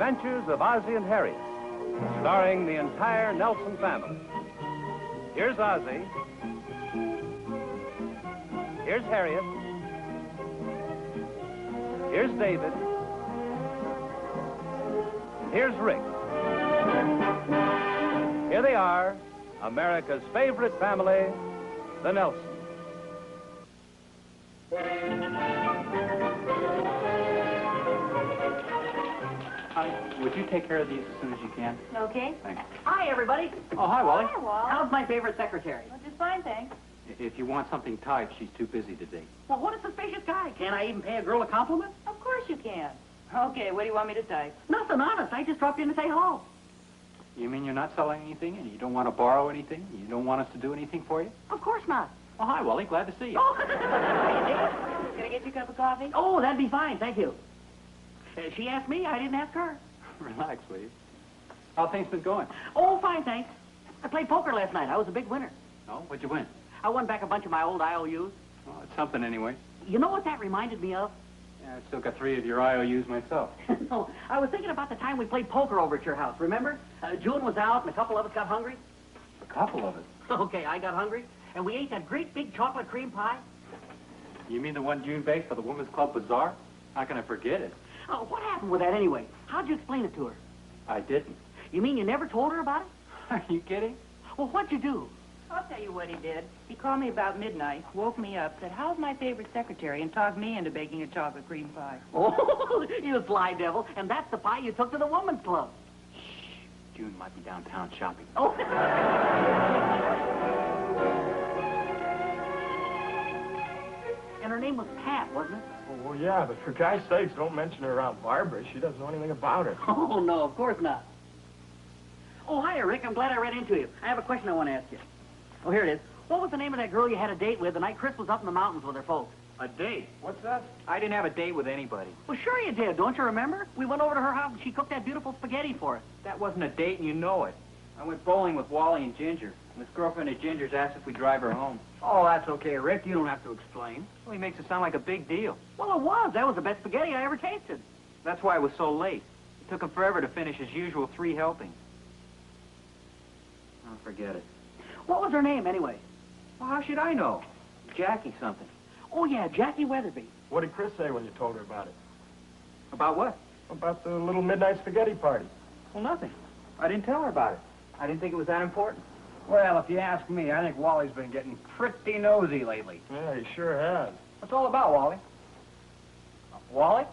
Adventures of Ozzie and Harriet, starring the entire Nelson family. Here's Ozzie. Here's Harriet. Here's David. Here's Rick. Here they are, America's favorite family, the Nelsons. Would you take care of these as soon as you can? Okay. Thanks. Hi, everybody. Oh, hi, Wally. Hi, Wally. How's my favorite secretary? Well, just fine, thanks. If you want something typed, she's too busy today. Well, what a suspicious guy. Can't I even pay a girl a compliment? Of course you can. Okay, what do you want me to type? Nothing, honest. I just dropped in to say hello. You mean you're not selling anything, and you don't want to borrow anything? You don't want us to do anything for you? Of course not. Oh, hi, Wally. Glad to see you. Oh, Can I get you a cup of coffee? oh, that'd be fine. Thank you. She asked me. I didn't ask her. Relax, please. How things been going? Oh, fine, thanks. I played poker last night. I was a big winner. Oh, what'd you win? I won back a bunch of my old IOUs. Well, it's something anyway. You know what that reminded me of? Yeah, I've still got 3 of your IOUs myself. No, I was thinking about the time we played poker over at your house, remember? June was out and a couple of us got hungry. A couple of it. Okay, I got hungry, and we ate that great big chocolate cream pie. You mean the one June baked for the Women's Club Bazaar? How can I forget it? Oh, what happened with that anyway? How'd you explain it to her? I didn't. You mean you never told her about it? Are you kidding? Well, what'd you do? I'll tell you what he did. He called me about midnight, woke me up, said, how's my favorite secretary, and talked me into baking a chocolate cream pie. Oh, you sly devil. And that's the pie you took to the woman's club. Shh. June might be downtown shopping. Oh. And her name was Pat, wasn't it? Oh, well, yeah, but for God's sakes, don't mention her around Barbara. She doesn't know anything about her. Oh, no, of course not. Oh, hiya, Rick. I'm glad I ran into you. I have a question I want to ask you. Oh, here it is. What was the name of that girl you had a date with the night Chris was up in the mountains with her folks? A date? What's that? I didn't have a date with anybody. Well, sure you did. Don't you remember? We went over to her house and she cooked that beautiful spaghetti for us. That wasn't a date, and you know it. I went bowling with Wally and Ginger. This girlfriend of Ginger's asked if we drive her home. Oh, that's okay, Rick. You don't have to explain. Well, he makes it sound like a big deal. Well, it was. That was the best spaghetti I ever tasted. That's why it was so late. It took him forever to finish his usual 3 helpings. Oh, forget it. What was her name, anyway? Well, how should I know? Jackie something. Oh, yeah, Jackie Weatherby. What did Chris say when you told her about it? About what? About the little midnight spaghetti party. Well, nothing. I didn't tell her about it. I didn't think it was that important. Well, if you ask me, I think Wally's been getting pretty nosy lately. Yeah, he sure has. What's all about, Wally? Wally?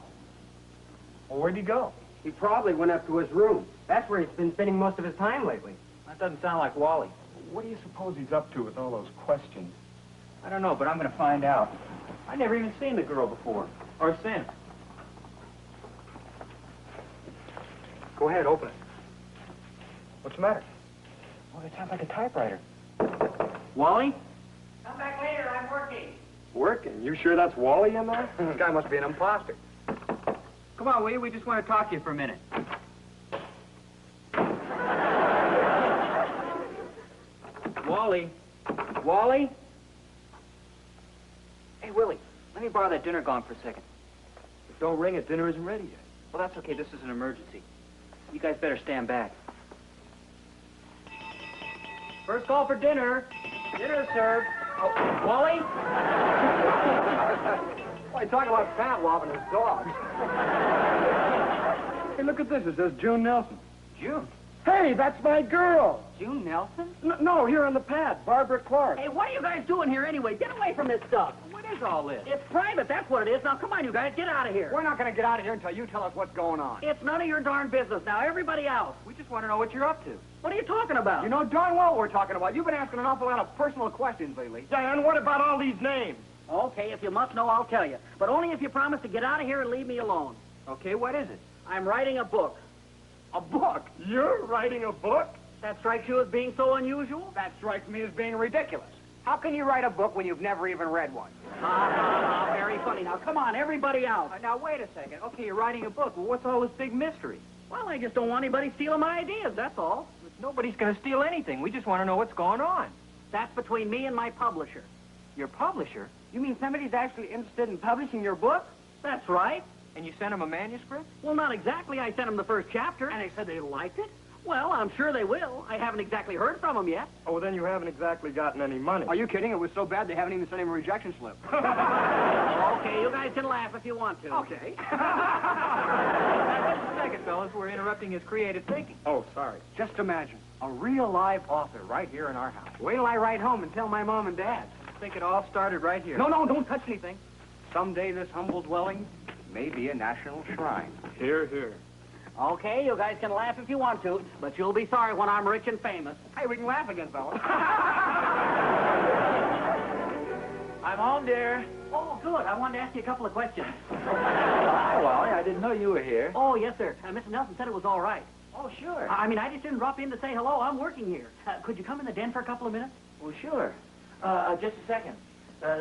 Well, where'd he go? He probably went up to his room. That's where he's been spending most of his time lately. That doesn't sound like Wally. What do you suppose he's up to with all those questions? I don't know, but I'm going to find out. I've never even seen the girl before. Or since. Go ahead, open it. What's the matter? Well, it sounds like a typewriter. Wally? Come back later, I'm working. Working? You sure that's Wally in there? This guy must be an imposter. Come on, will you? We just want to talk to you for a minute. Wally? Wally? Hey, Willie, let me borrow that dinner gong for a second. Don't ring it. Dinner isn't ready yet. Well, that's okay. This is an emergency. You guys better stand back. First call for dinner. Dinner served. Oh, Wally? Why, talk about Pavlov and his dog. Hey, look at this. It says June Nelson. June. Hey, that's my girl. June Nelson? No, here on the pad. Barbara Clark. Hey, what are you guys doing here anyway? Get away from this stuff. What is all this? It's private, that's what it is. Now, come on, you guys, get out of here. We're not going to get out of here until you tell us what's going on. It's none of your darn business. Now, everybody else. We just want to know what you're up to. What are you talking about? You know darn well what we're talking about. You've been asking an awful lot of personal questions lately. Dan, what about all these names? Okay, if you must know, I'll tell you. But only if you promise to get out of here and leave me alone. Okay, what is it? I'm writing a book. A book? You're writing a book? That strikes you as being so unusual? That strikes me as being ridiculous. How can you write a book when you've never even read one? Very funny. Now, come on, everybody out. Now, wait a second. Okay, you're writing a book. Well, what's all this big mystery? Well, I just don't want anybody stealing my ideas, that's all. Nobody's going to steal anything. We just want to know what's going on. That's between me and my publisher. Your publisher? You mean somebody's actually interested in publishing your book? That's right. And you sent him a manuscript? Well, not exactly. I sent them the first chapter. And they said they liked it? Well, I'm sure they will. I haven't exactly heard from them yet. Oh, well, then you haven't exactly gotten any money. Are you kidding? It was so bad they haven't even sent him a rejection slip. Okay, you guys can laugh if you want to. Okay. Just a second, fellas. We're interrupting his creative thinking. Oh, sorry. Just imagine, a real live author right here in our house. Wait till I write home and tell my mom and dad. I think it all started right here. No, don't touch anything. Someday this humble dwelling may be a national shrine. Here, here. Okay, you guys can laugh if you want to, but you'll be sorry when I'm rich and famous. Hey, we can laugh again, fellas. I'm home, dear. Oh, good. I wanted to ask you a couple of questions. Hi, Wally. I didn't know you were here. Oh, yes, sir. Mr. Nelson said it was all right. Oh, sure. I mean, I just didn't drop in to say hello. I'm working here. Could you come in the den for a couple of minutes? Well, sure. Just a second.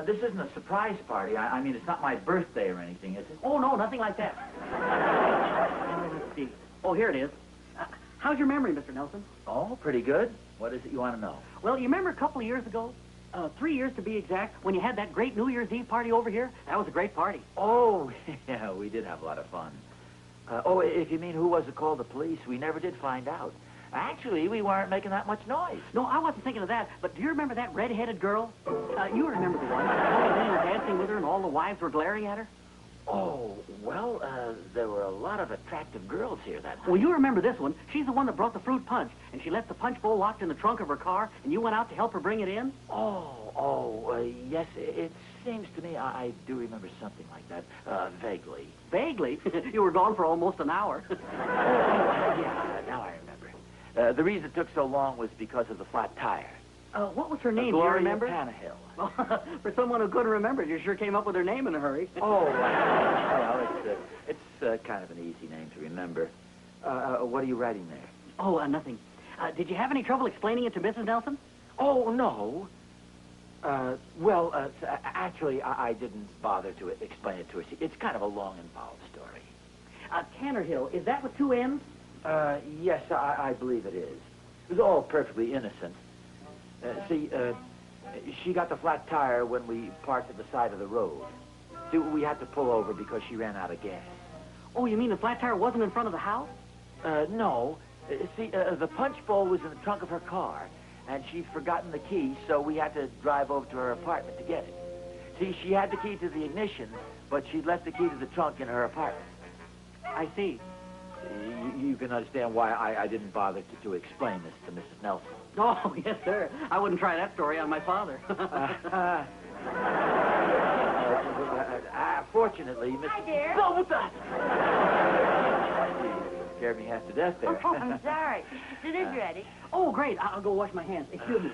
This isn't a surprise party. I mean, it's not my birthday or anything, is it? Oh, no, nothing like that. Let's see. Oh, here it is. How's your memory, Mr. Nelson? Oh, pretty good. What is it you want to know? Well, you remember a couple of years ago, 3 years to be exact, when you had that great New Year's Eve party over here? That was a great party. Oh, yeah, we did have a lot of fun. If you mean who was it called the police, we never did find out. Actually, we weren't making that much noise. No, I wasn't thinking of that, but do you remember that red-headed girl? You remember the one. All the men were dancing with her and all the wives were glaring at her? Oh, well, there were a lot of attractive girls here that night. Well, you remember this one. She's the one that brought the fruit punch, and she left the punch bowl locked in the trunk of her car, and you went out to help her bring it in? Yes, it seems to me I do remember something like that, vaguely. Vaguely? You were gone for almost an hour. Yeah, now I remember. The reason it took so long was because of the flat tire. What was her name, do you Gloria remember? Tannehill. Well, for someone who couldn't remember, you sure came up with her name in a hurry. Oh, well, it's kind of an easy name to remember. What are you writing there? Oh, nothing. Did you have any trouble explaining it to Mrs. Nelson? Oh, no. Actually, I didn't bother to explain it to her. It's kind of a long, involved story. Tannerhill, is that with two N's? Yes, I believe it is. It was all perfectly innocent. She got the flat tire when we parked at the side of the road. See, we had to pull over because she ran out of gas. Oh, you mean the flat tire wasn't in front of the house? No. The punch bowl was in the trunk of her car, and she'd forgotten the key, so we had to drive over to her apartment to get it. See, she had the key to the ignition, but she'd left the key to the trunk in her apartment. I see. You can understand why I didn't bother to explain this to Mrs. Nelson. Oh, yes, sir. I wouldn't try that story on my father. Fortunately, Mrs. Hi, dear. Oh, what the? You scared me half to death there. Oh, I'm sorry. It is ready. Oh, great. I'll go wash my hands. Excuse me.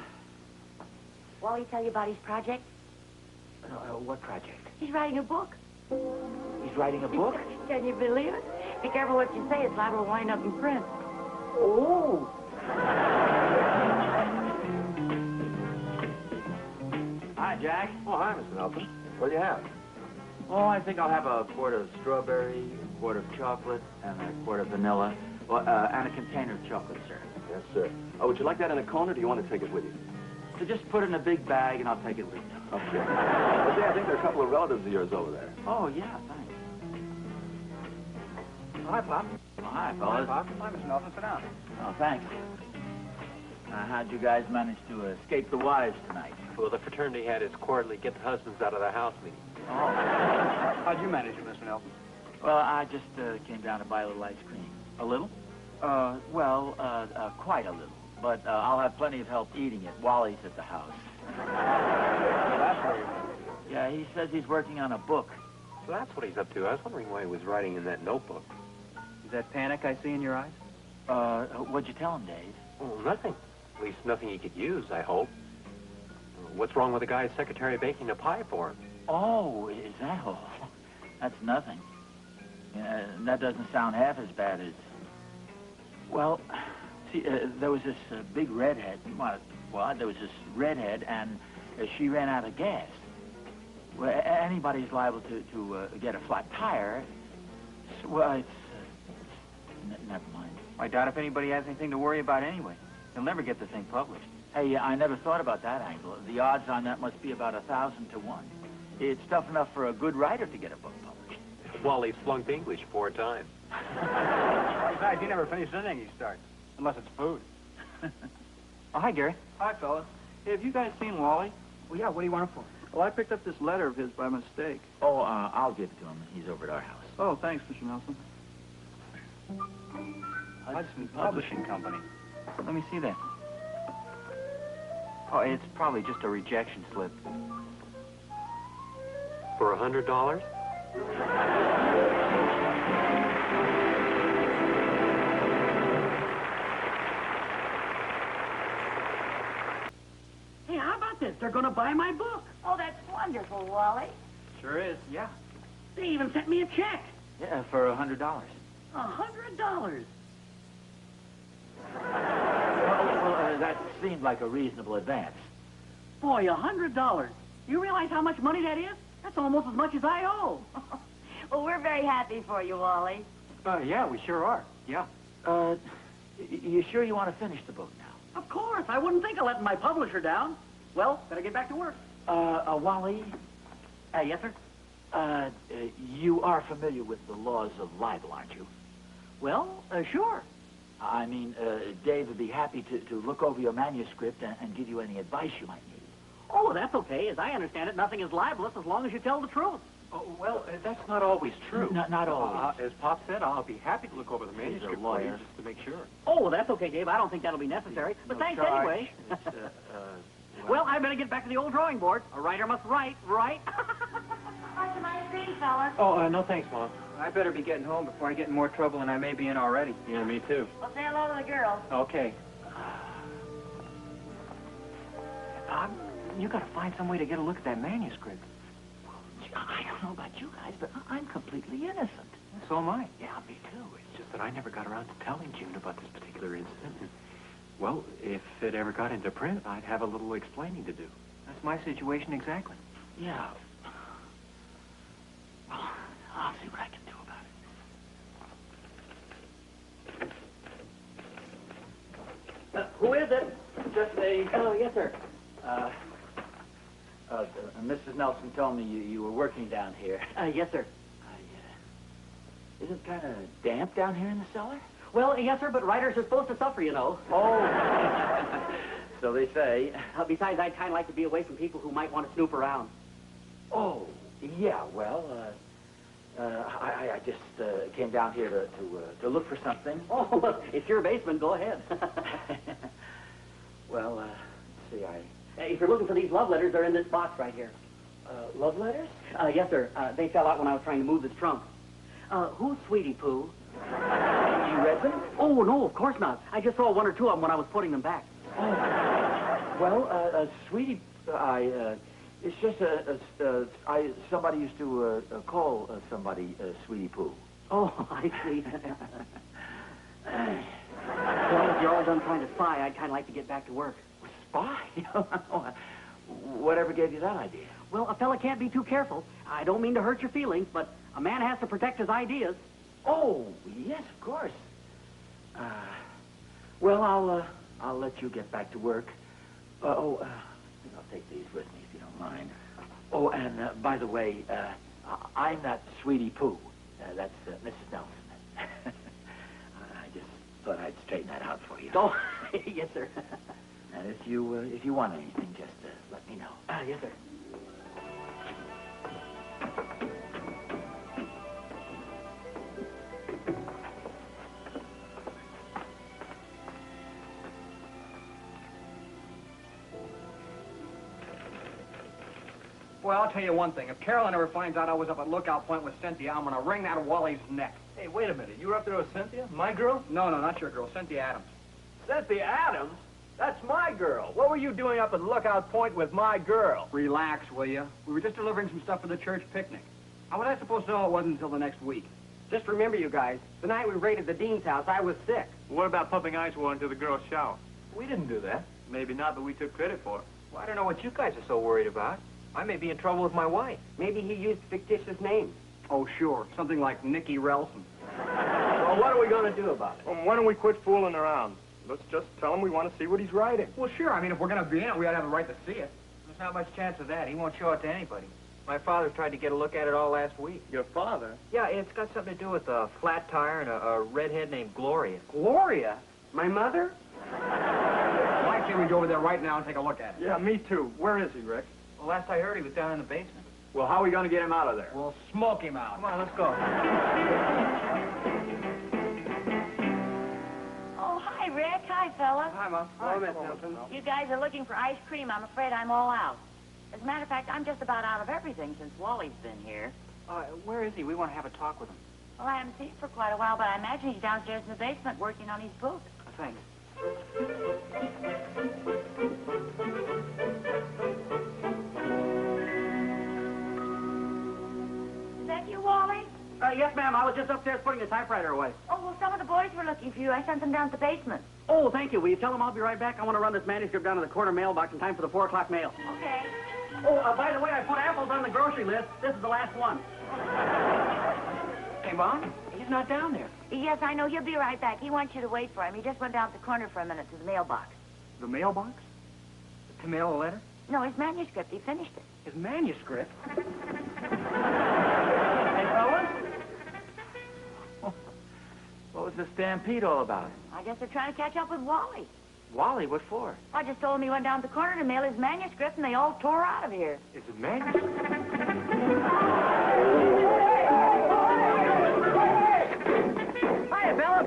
Wally tell you about his project? What project? He's writing a book. He's writing a book? Can you believe it? Be careful what you say. It's liable to wind up in print. Oh. Hi, Jack. Oh, hi, Mr. Nelson. What do you have? Oh, I think I'll have a quart of strawberry, a quart of chocolate, and a quart of vanilla, and a container of chocolate syrup. Yes, sir. Oh, would you like that in a cone, or do you want to take it with you? So just put it in a big bag, and I'll take it with me. Okay. Well, see, I think there are a couple of relatives of yours over there. Oh, yeah, thanks. Oh, hi, Pop. Oh, hi, Hi, fellas. Pop. Hi, Mr. Nelson. Sit down. Oh, thanks. How'd you guys manage to escape the wives tonight? Well, the fraternity had its quarterly get the husbands out of the house meeting. Oh. How'd you manage it, Mr. Nelson? Well, I just came down to buy a little ice cream. A little? Quite a little. But I'll have plenty of help eating it. Wally's at the house. Well, that's where you went. Yeah, he says he's working on a book. So that's what he's up to. I was wondering why he was writing in that notebook. Is that panic I see in your eyes? What'd you tell him, Dave? Well, nothing. At least nothing he could use, I hope. What's wrong with the guy's secretary baking a pie for him? Oh, is that all? That's nothing. That doesn't sound half as bad as... Well, see, there was this big redhead. Well, there was this redhead, and she ran out of gas. Well, anybody's liable to get a flat tire. Well, never mind. I doubt if anybody has anything to worry about anyway. They'll never get the thing published. Hey, I never thought about that angle. The odds on that must be about 1,000 to 1. It's tough enough for a good writer to get a book published. Wally flunked English 4 times. Besides, he never finishes anything he starts, unless it's food. Oh, hi, Gary. Hi, fellas. Hey, have you guys seen Wally? Well, yeah, what do you want it for? Well, I picked up this letter of his by mistake. Oh, I'll give it to him. He's over at our house. Oh, thanks, Mr. Nelson. Hudson Publishing Company. Let me see that. Oh, it's probably just a rejection slip. For $100? Hey, how about this? They're going to buy my book. Oh, that's wonderful, Wally. Sure is, yeah. They even sent me a check. Yeah, for $100. $100. Well, that seemed like a reasonable advance. Boy, $100. You realize how much money that is? That's almost as much as I owe. Well, we're very happy for you, Wally. Yeah, we sure are. Yeah. You sure you want to finish the book now? Of course. I wouldn't think of letting my publisher down. Well, better get back to work. Wally, Yes, sir? you are familiar with the laws of libel, aren't you? Well, sure. I mean, Dave would be happy to look over your manuscript and give you any advice you might need. Oh, that's okay. As I understand it, nothing is libelous as long as you tell the truth. Oh, well, that's not always true. Not always. As Pop said, I'll be happy to look over the manuscript for you lawyer. just to make sure. Oh, well, that's okay, Dave. I don't think that'll be necessary. But No thanks charge. anyway. It's, Well, I better get back to the old drawing board. A writer must write, right? What's some ice cream, fellas? Oh, no thanks, Mom. I better be getting home before I get in more trouble than I may be in already. Yeah, me too. Well, say hello to the girls. Okay. You gotta find some way to get a look at that manuscript. I don't know about you guys, but I'm completely innocent. So am I. Yeah, me too. It's just that I never got around to telling June about this particular incident. And, well, if it ever got into print, I'd have a little explaining to do. That's my situation exactly. Yeah. Well, I'll see what I can do about it. Who is it? Just me. Oh, yes, sir. Mrs. Nelson told me you were working down here. Yes, sir. Is it kind of damp down here in the cellar? Well, yes, sir, but writers are supposed to suffer, you know. Oh. So they say. Besides, I'd kind of like to be away from people who might want to snoop around. Oh, yeah, well, I just came down here to look for something. Oh, well, it's your basement. Go ahead. Well, let's see, If you're looking for these love letters, they're in this box right here. love letters? Yes, sir. They fell out when I was trying to move this trunk. Who's Sweetie Pooh? You read them? Oh, no, of course not. I just saw one or two of them when I was putting them back. Oh. Well, Sweetie, it's just somebody used to call somebody Sweetie Pooh. Oh, I see. Well, if you're all done trying to spy, I'd kind of like to get back to work. Spy? Whatever gave you that idea? Well, a fella can't be too careful. I don't mean to hurt your feelings, but a man has to protect his ideas. Oh, yes, of course. Well, I'll let you get back to work. I'll take these with me if you don't mind. Oh, and by the way, I'm not Sweetie Pooh. That's Mrs. Nelson. I just thought I'd straighten that out for you. Oh, yes, sir. And if you want anything, just let me know. Yes, sir. Well, I'll tell you one thing. If Carolyn ever finds out I was up at Lookout Point with Cynthia, I'm gonna wring that Wally's neck. Hey, wait a minute. You were up there with Cynthia? My girl? No, not your girl. Cynthia Adams. Cynthia Adams? That's my girl. What were you doing up at Lookout Point with my girl? Relax, will you? We were just delivering some stuff for the church picnic. How was I supposed to know it wasn't until the next week? Just remember, you guys, the night we raided the dean's house, I was sick. What about pumping ice water into the girl's shower? We didn't do that. Maybe not, but we took credit for it. Well, I don't know what you guys are so worried about. I may be in trouble with my wife. Maybe he used fictitious names. Oh, sure. Something like Nicky Relson. Well, what are we going to do about it? Well, why don't we quit fooling around? Let's just tell him we want to see what he's writing. Well, sure. I mean, if we're going to be in it, we ought to have the right to see it. There's not much chance of that. He won't show it to anybody. My father tried to get a look at it all last week. Your father? Yeah, it's got something to do with a flat tire and a redhead named Gloria. Gloria? My mother? Well, I say we go over there right now and take a look at it. Yeah, me too. Where is he, Rick? Well, last I heard, he was down in the basement. Well, how are we going to get him out of there? We'll smoke him out. Come on, let's go. Oh, hi, Rick. Hi, fella. Hi, Mom. Hi, Miss Nelson. Nelson. You guys are looking for ice cream. I'm afraid I'm all out. As a matter of fact, I'm just about out of everything since Wally's been here. Where is he? We want to have a talk with him. Well, I haven't seen him for quite a while, but I imagine he's downstairs in the basement working on his book. Thanks. Is that you, Wally? Yes, ma'am. I was just upstairs putting the typewriter away. Oh, well, some of the boys were looking for you. I sent them down to the basement. Oh, thank you. Will you tell them I'll be right back? I want to run this manuscript down to the corner mailbox in time for the 4 o'clock mail. Okay. Oh, by the way, I put apples on the grocery list. This is the last one. Hey, Mom, he's not down there. Yes, I know. He'll be right back. He wants you to wait for him. He just went down to the corner for a minute to the mailbox. The mailbox? To mail a letter? No, his manuscript. He finished it. His manuscript? Hey, fellas? What was the stampede all about? I guess they're trying to catch up with Wally. Wally, what for? I just told him he went down to the corner to mail his manuscript, and they all tore out of here. Is it manuscript? Hiya, Bella.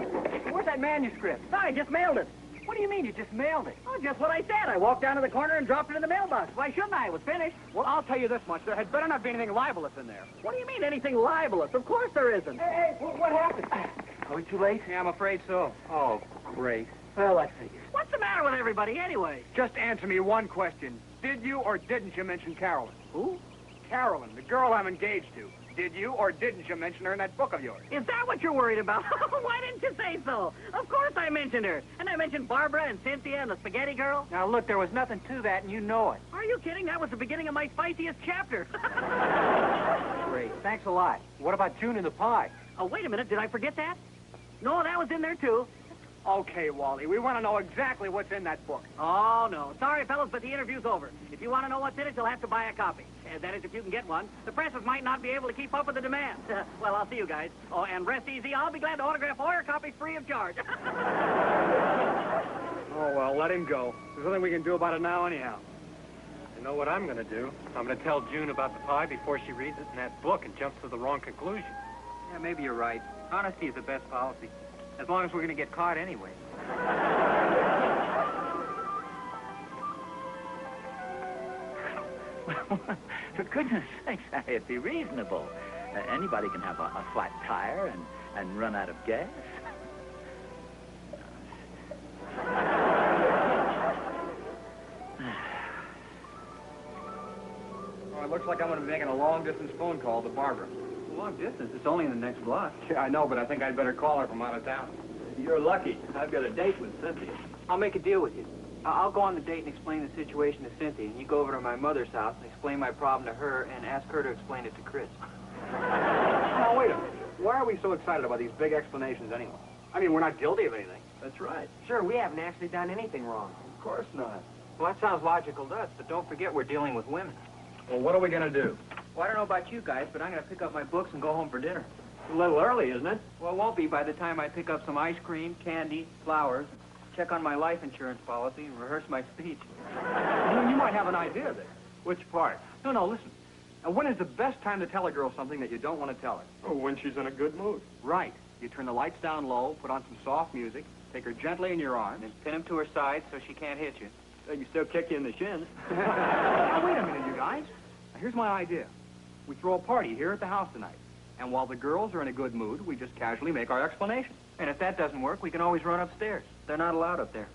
Where's that manuscript? I just mailed it. What do you mean you just mailed it? Oh, just what I said. I walked down to the corner and dropped it in the mailbox. Why shouldn't I? It was finished. Well, I'll tell you this much. There had better not be anything libelous in there. What do you mean, anything libelous? Of course there isn't. Hey, what happened? Are we too late? Yeah, I'm afraid so. Oh, great. Well, I figured. What's the matter with everybody, anyway? Just answer me one question. Did you or didn't you mention Carolyn? Who? Carolyn, the girl I'm engaged to. Did you or didn't you mention her in that book of yours? Is that what you're worried about? Why didn't you say so? Of course I mentioned her. And I mentioned Barbara and Cynthia and the spaghetti girl. Now, look, there was nothing to that, and you know it. Are you kidding? That was the beginning of my spiciest chapter. Great. Thanks a lot. What about June and the pie? Oh, wait a minute. Did I forget that? No, that was in there, too. Okay, Wally, we want to know exactly what's in that book. Oh, no. Sorry, fellas, but the interview's over. If you want to know what's in it, you'll have to buy a copy. That is, if you can get one. The presses might not be able to keep up with the demand. Well, I'll see you guys. Oh, and rest easy. I'll be glad to autograph all your copies free of charge. Oh, well, let him go. There's nothing we can do about it now anyhow. You know what I'm going to do? I'm going to tell June about the pie before she reads it in that book and jumps to the wrong conclusion. Yeah, maybe you're right. Honesty is the best policy. As long as we're going to get caught anyway. For goodness sakes, Harriet, be reasonable. Anybody can have a flat tire and run out of gas. Oh, it looks like I'm going to be making a long-distance phone call to Barbara. Long distance. It's only in the next block. Yeah, I know, but I think I'd better call her from out of town. You're lucky. I've got a date with Cynthia. I'll make a deal with you. I'll go on the date and explain the situation to Cynthia, and you go over to my mother's house and explain my problem to her and ask her to explain it to Chris. Now, wait a minute. Why are we so excited about these big explanations anyway? I mean, we're not guilty of anything. That's right. Sure, we haven't actually done anything wrong. Of course not. Well, that sounds logical to us, but don't forget we're dealing with women. Well, what are we going to do? Well, I don't know about you guys, but I'm going to pick up my books and go home for dinner. A little early, isn't it? Well, it won't be by the time I pick up some ice cream, candy, flowers, check on my life insurance policy, and rehearse my speech. You might have an idea there. Which part? No, listen. Now, when is the best time to tell a girl something that you don't want to tell her? Oh, when she's in a good mood. Right. You turn the lights down low, put on some soft music, take her gently in your arms. And pin him to her side so she can't hit you. They can still kick you in the shins. Now, wait a minute, you guys. Now, here's my idea. We throw a party here at the house tonight. And while the girls are in a good mood, we just casually make our explanation. And if that doesn't work, we can always run upstairs. They're not allowed up there.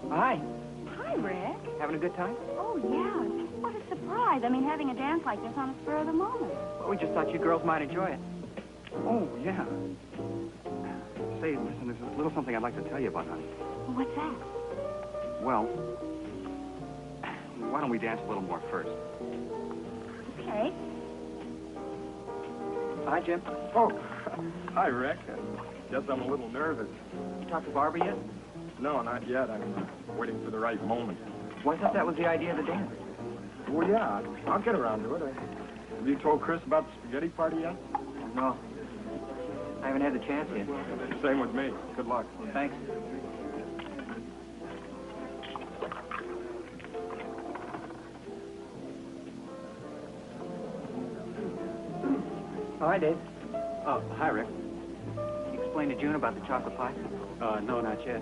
Hi. Hi, Rick. Having a good time? Oh, yeah. What a surprise. I mean, having a dance like this on the spur of the moment. Well, we just thought you girls might enjoy it. Oh, yeah. Say, listen, there's a little something I'd like to tell you about, honey. What's that? Well, why don't we dance a little more first? Okay. Hi, Jim. Oh, hi, Rick. Guess I'm a little nervous. You talked to Barbara yet? No, not yet. I'm waiting for the right moment. Well, I thought that was the idea of the dance. Well, yeah, I'll get around to it. Have you told Chris about the spaghetti party yet? No. I haven't had the chance yet. Same with me. Good luck. Thanks. Oh, hi, Dave. Oh, hi, Rick. You explained to June about the chocolate pie? No, not yet.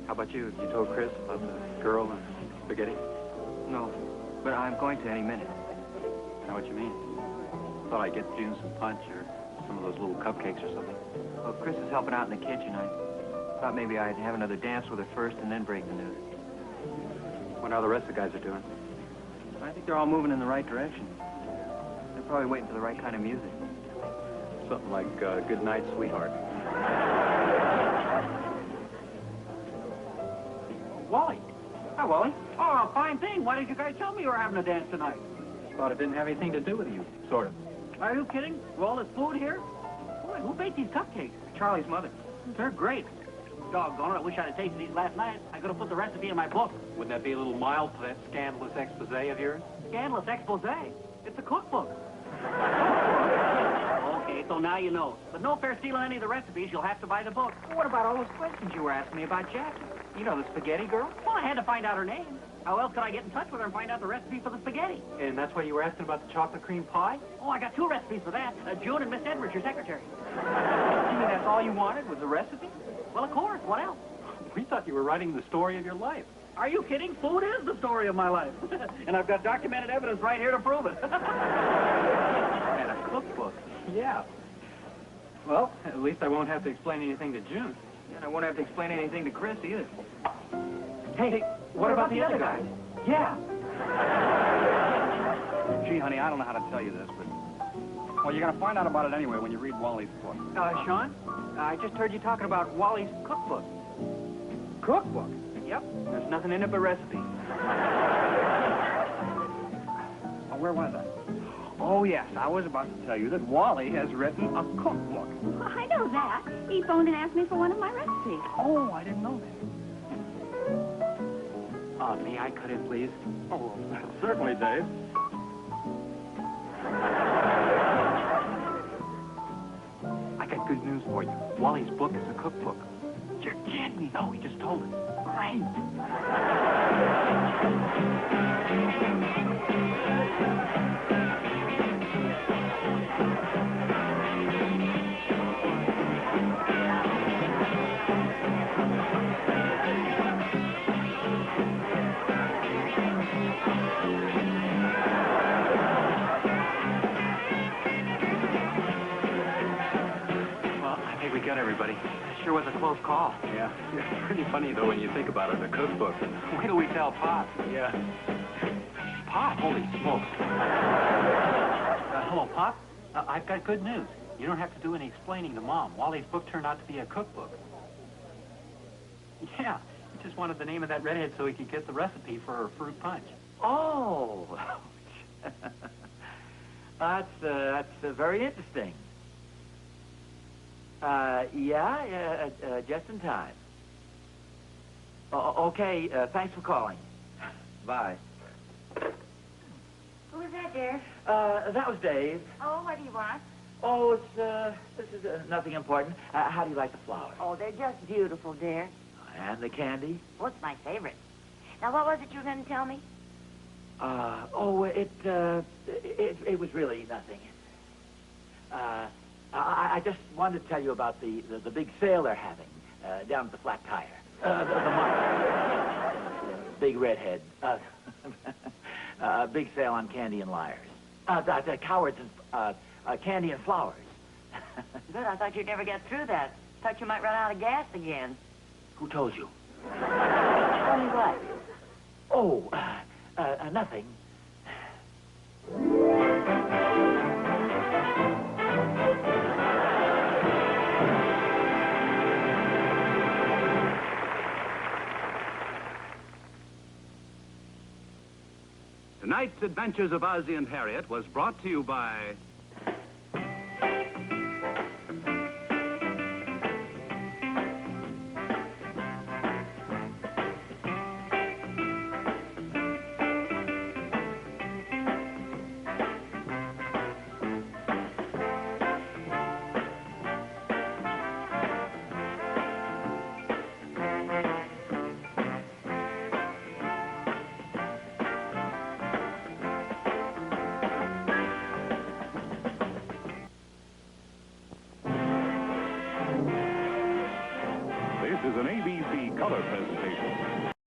How about you? You told Chris about the girl and spaghetti? No, but I'm going to any minute. Know what you mean? Thought I'd get June some punch or some of those little cupcakes or something. Well, Chris is helping out in the kitchen. I thought maybe I'd have another dance with her first and then break the news. Wonder how the rest of the guys are doing. I think they're all moving in the right direction. They're probably waiting for the right kind of music. Something like Good Night, Sweetheart. Wally. Hi, Wally. Oh, fine thing. Why did you guys tell me you were having a dance tonight? Thought it didn't have anything to do with you, sort of. Are you kidding? With all this food here? Boy, who baked these cupcakes? Charlie's mother. They're great. Doggone it, I wish I'd have tasted these last night. I could have put the recipe in my book. Wouldn't that be a little mild for that scandalous expose of yours? Scandalous expose. It's a cookbook. Okay, so now you know. But no fair stealing any of the recipes. You'll have to buy the book. Well, what about all those questions you were asking me about Jackie? You know, the spaghetti girl? Well, I had to find out her name. How else could I get in touch with her and find out the recipe for the spaghetti? And that's why you were asking about the chocolate cream pie? Oh, I got 2 recipes for that. June and Miss Edwards, your secretary. You mean that's all you wanted was the recipe? Well, of course. What else? We thought you were writing the story of your life. Are you kidding? Food is the story of my life. And I've got documented evidence right here to prove it. And a cookbook. Yeah. Well, at least I won't have to explain anything to June. And I won't have to explain anything to Chris either. Hey, what about the other guys? Yeah. Gee, honey, I don't know how to tell you this, but... Well, you're going to find out about it anyway when you read Wally's book. Sean, I just heard you talking about Wally's cookbook. Cookbook? Yep. There's nothing in it but recipes. Oh, where was I? Oh, yes, I was about to tell you that Wally has written a cookbook. Well, I know that. He phoned and asked me for one of my recipes. Oh, I didn't know that. May I cut in, please? Oh, certainly, Dave. I got good news for you. Wally's book is a cookbook. You're kidding. No, he just told us. Great. Got everybody. It sure was a close call. Yeah. It's pretty funny, though, when you think about it, a cookbook. Wait till we tell Pop. Yeah. Pop? Holy smokes. Hello, Pop. I've got good news. You don't have to do any explaining to Mom. Wally's book turned out to be a cookbook. Yeah. He just wanted the name of that redhead so he could get the recipe for her fruit punch. Oh. That's very interesting. Just in time. Okay, thanks for calling. Bye. Who was that, dear? That was Dave. Oh, what do you want? Oh, this is nothing important. How do you like the flowers? Oh, they're just beautiful, dear. And the candy? What's my favorite? Now, what was it you were going to tell me? It was really nothing. I just wanted to tell you about the big sale they're having down at the Flat Tire. The market. Big redhead. Big sale on candy and liars. The cowards and candy and flowers. Good, I thought you'd never get through that. Thought you might run out of gas again. Who told you? Tell me what? Oh, nothing. Tonight's Adventures of Ozzie and Harriet was brought to you by... is an ABC color presentation.